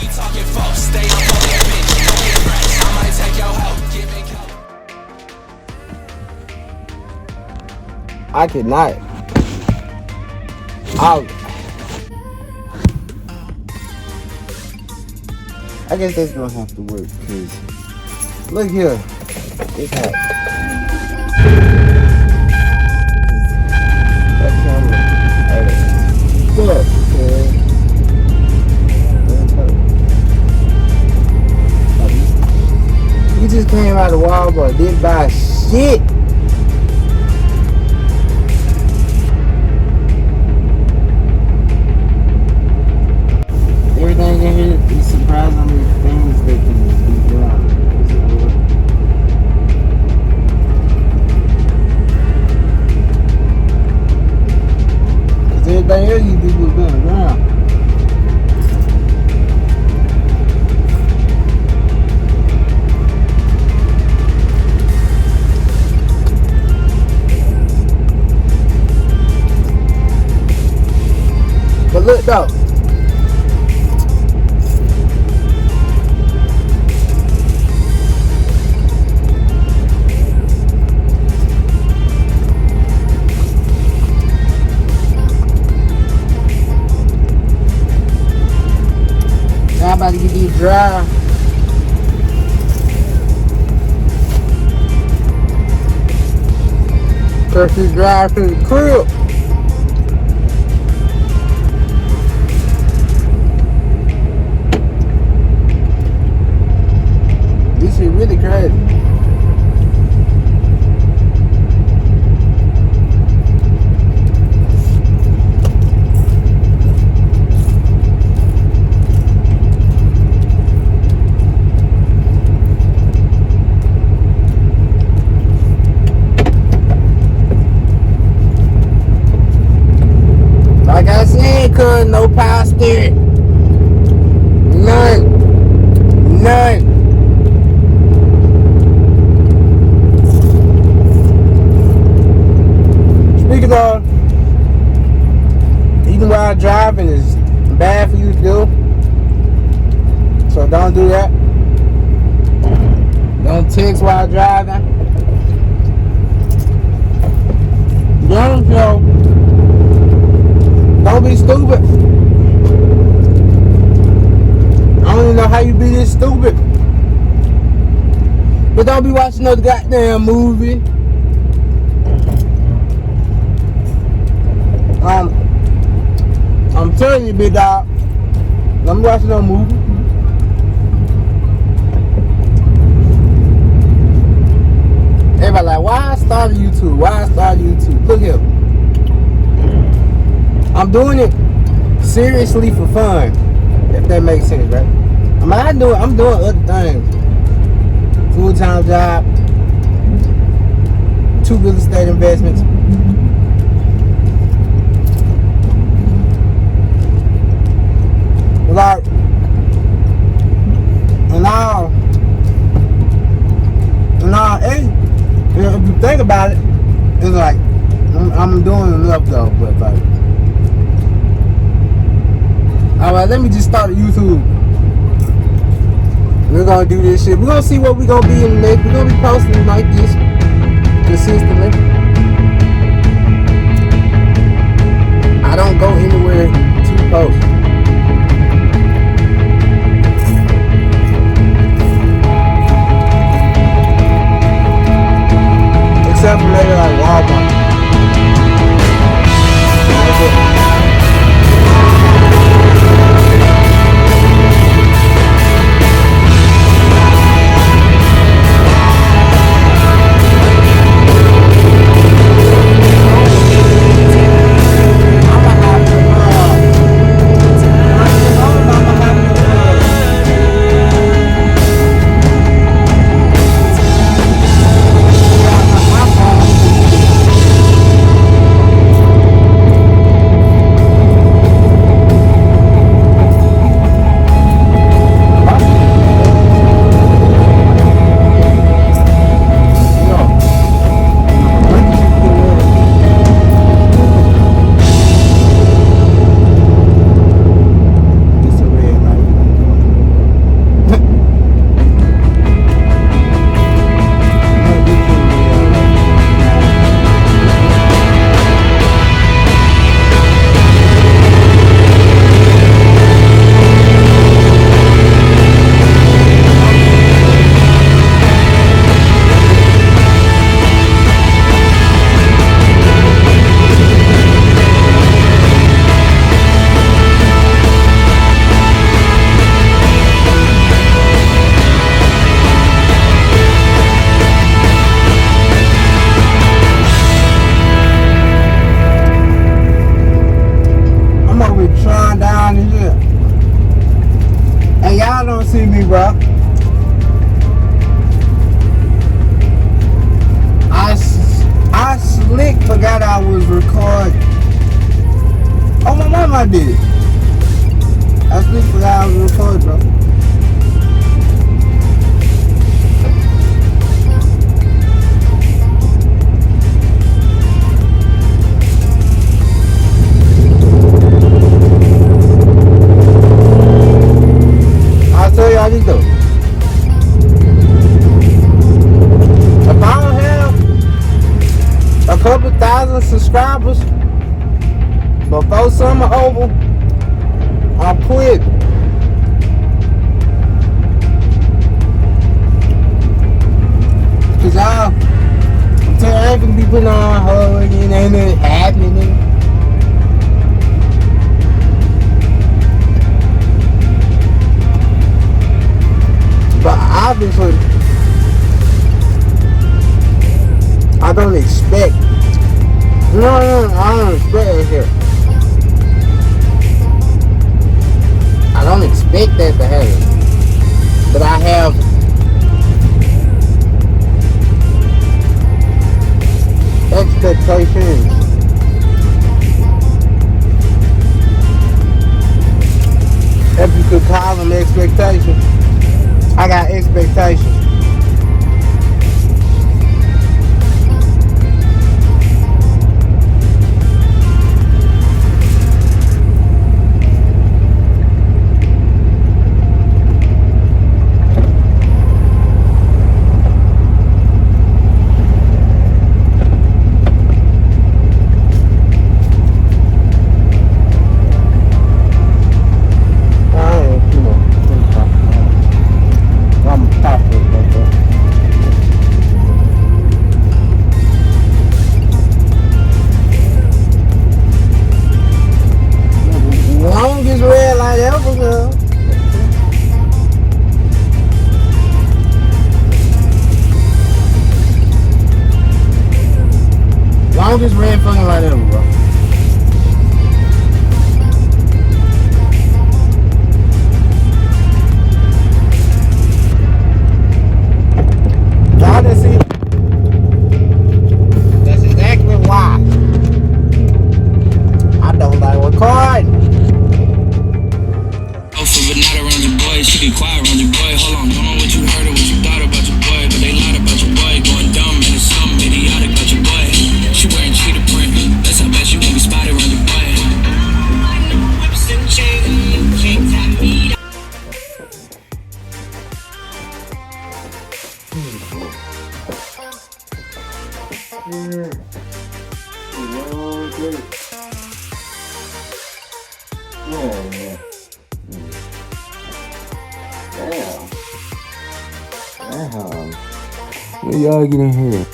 keep talking folks. Stay on focus, bitch. Don't get pressed. I might take your help. Give me I cannot. I guess that's gonna have to work, because look here. It's hot. That camera. Look, you just came out of Walmart, didn't buy shit. Everything in here is surprisingly things that can be done. Because everything else you do was done around. But look though. I'm about to get these dry. Cause she's dry to the crib. This shit really crazy. Like I said, cuz no power steering. None. Speaking of, even while driving is bad for you to do. So don't do that. Don't text while driving. Don't show. Don't be stupid. I don't even know how you be this stupid. But don't be watching no goddamn movie. I'm telling you, big dog. Don't be watching no movie. Everybody like, why I started YouTube? Why I started YouTube? Look here. I'm doing it seriously for fun, if that makes sense, right? I mean, I'm doing other things. Full-time job, 2 real estate investments. Like, and all, hey, if you think about it, it's like, I'm doing enough though, but like, alright, let me just start a YouTube. We're gonna do this shit. We're gonna see what we're gonna be in the next. We're gonna be posting like this consistently. I don't go anywhere to post. Except for maybe like Walmart. That's it. y'all don't see me, bro. I slick forgot I was recording. Oh, my mom, I did it. I slick forgot I was recording, bro. I'll tell you how this goes. If I don't have a couple thousand subscribers before summer over, I'll quit. Cause I'm telling you, I ain't gonna be putting on hold and ain't it happening. But obviously, I don't expect. No, I don't expect that shit. I don't expect that to happen. But I have expectations. If you could call them expectations. I got expectations. Longest red light ever, girl. Longest red fucking light ever, bro. Y'all didn't see. That's exactly why I don't like recording. But not around your boy, she be quiet around your boy. Hold on, don't know what you heard or what you thought about your boy, but they lied about your boy. Going dumb and it's something idiotic about your boy. She wearing cheetah print, that's how bad she won't be spotted around your boy. Whips and chains, can't tie me down. Damn. When y'all get in here?